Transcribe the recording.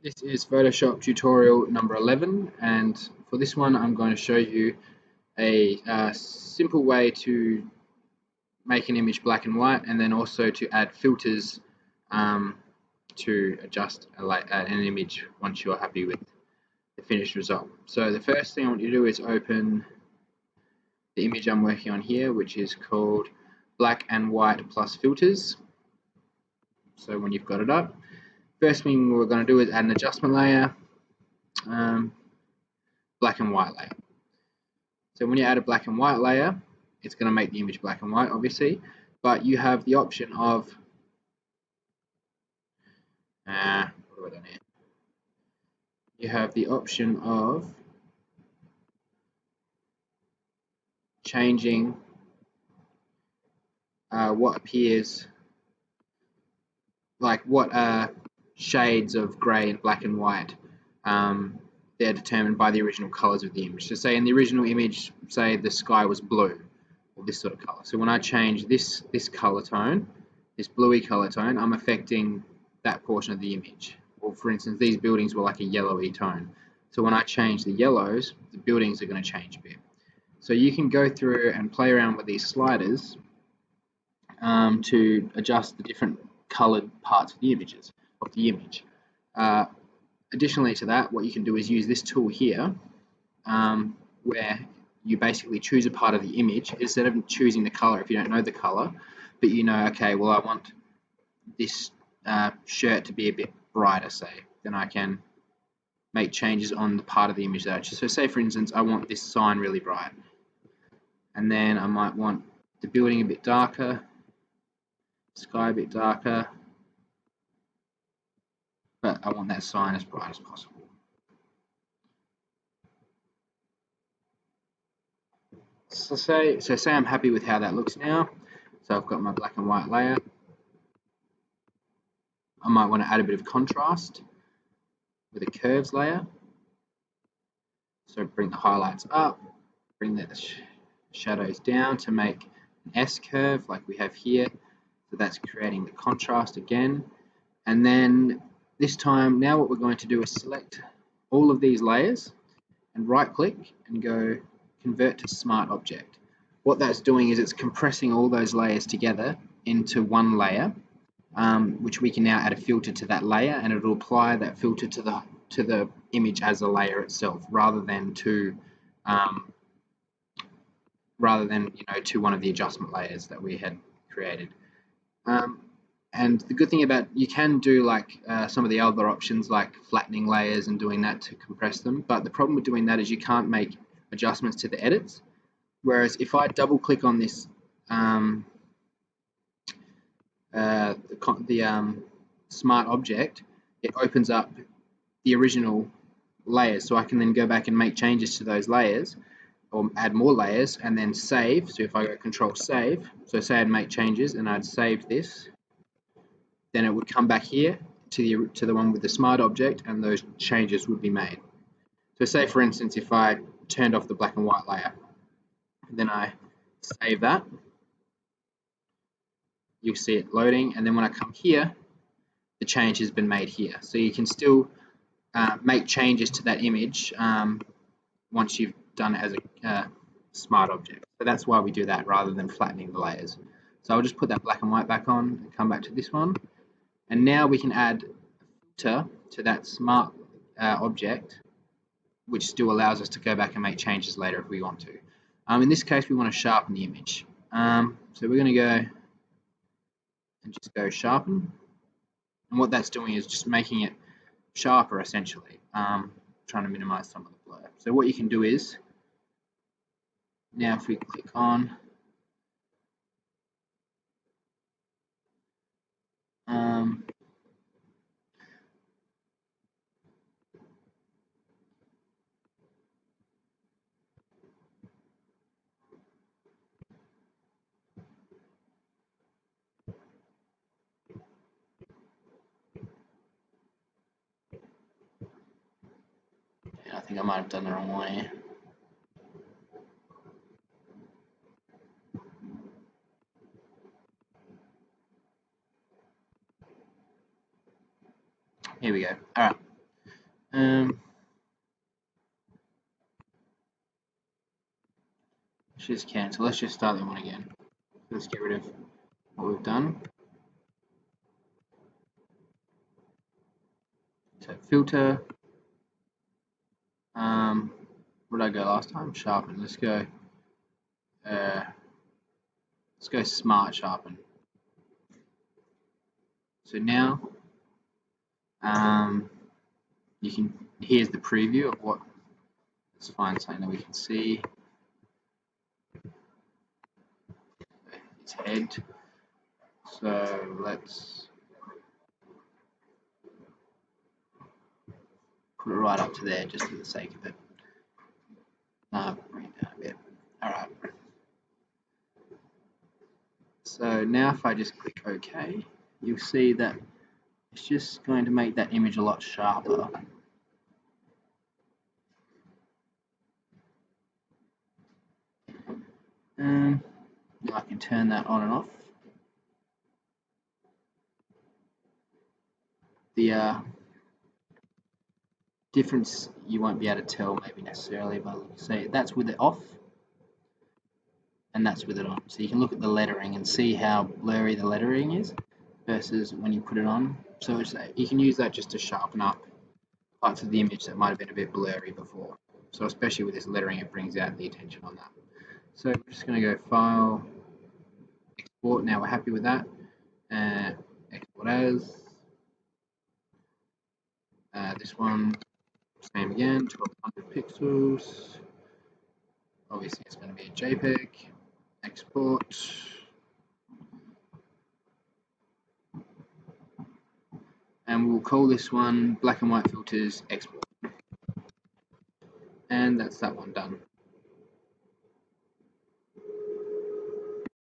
This is Photoshop tutorial number 11, and for this one I'm going to show you a simple way to make an image black and white, and then also to add filters to adjust an image once you're happy with the finished result. So the first thing I want you to do is open the image I'm working on here, which is called Black and White plus Filters. So when you've got it up, first thing we're going to do is add an adjustment layer, black and white layer. So when you add a black and white layer, it's going to make the image black and white, obviously, but you have the option of what have I done here? You have the option of changing what appears, like what shades of grey and black and white. They're determined by the original colors of the image. So say in the original image, say the sky was blue, or this sort of color. So when I change this color tone, this bluey color tone, I'm affecting that portion of the image. Or for instance, these buildings were like a yellowy tone. So when I change the yellows, the buildings are going to change a bit. So you can go through and play around with these sliders to adjust the different colored parts of the image. Additionally to that, what you can do is use this tool here, where you basically choose a part of the image instead of choosing the color if you don't know the color, but you know, okay, well, I want this shirt to be a bit brighter, say, then I can make changes on the part of the image that I choose. So say, for instance, I want this sign really bright, and then I might want the building a bit darker, sky a bit darker, but I want that sign as bright as possible. So say I'm happy with how that looks now. So I've got my black and white layer. I might want to add a bit of contrast with a curves layer. So bring the highlights up, bring the shadows down to make an S curve like we have here. So that's creating the contrast again. And then this time, now what we're going to do is select all of these layers and right click and go convert to smart object. What that's doing is it's compressing all those layers together into one layer, which we can now add a filter to that layer, and it will apply that filter to the image as a layer itself, rather than to one of the adjustment layers that we had created. And the good thing about, you can do like some of the other options like flattening layers and doing that to compress them, but the problem with doing that is you can't make adjustments to the edits. Whereas if I double click on this smart object, it opens up the original layers, so I can then go back and make changes to those layers or add more layers and then save. So if I go control save, so say I'd make changes and I'd save this, then it would come back here to the one with the smart object, and those changes would be made. So say, for instance, if I turned off the black and white layer, and then I save that, you'll see it loading, and then when I come here, the change has been made here. So you can still make changes to that image once you've done it as a smart object. So that's why we do that rather than flattening the layers. So I'll just put that black and white back on and come back to this one. And now we can add a filter to that smart object, which still allows us to go back and make changes later if we want to. In this case, we want to sharpen the image. So we're going to go and just go sharpen. And what that's doing is just making it sharper, essentially. Trying to minimize some of the blur. So what you can do is, now if we click on I think I might have done the wrong way. Here we go. All right. Let's just cancel. Let's just start that one again. Let's get rid of what we've done. So filter. Where did I go last time? Sharpen. Let's go smart sharpen. So now you can, here's the preview of what, let's find something that we can see. Its head. So let's put it right up to there just for the sake of it. Bring it down a bit. Alright. So now if I just click OK, you'll see that it's just going to make that image a lot sharper. Now I can turn that on and off. The difference you won't be able to tell maybe necessarily, but say that's with it off and that's with it on. So you can look at the lettering and see how blurry the lettering is versus when you put it on. So you can use that just to sharpen up parts of the image that might have been a bit blurry before. So especially with this lettering, it brings out the attention on that. So we're just going to go File, Export. Now we're happy with that. Export as. This one, same again, 1200 pixels. Obviously it's going to be a JPEG. Export. And we'll call this one Black and White Filters Export. And that's that one done.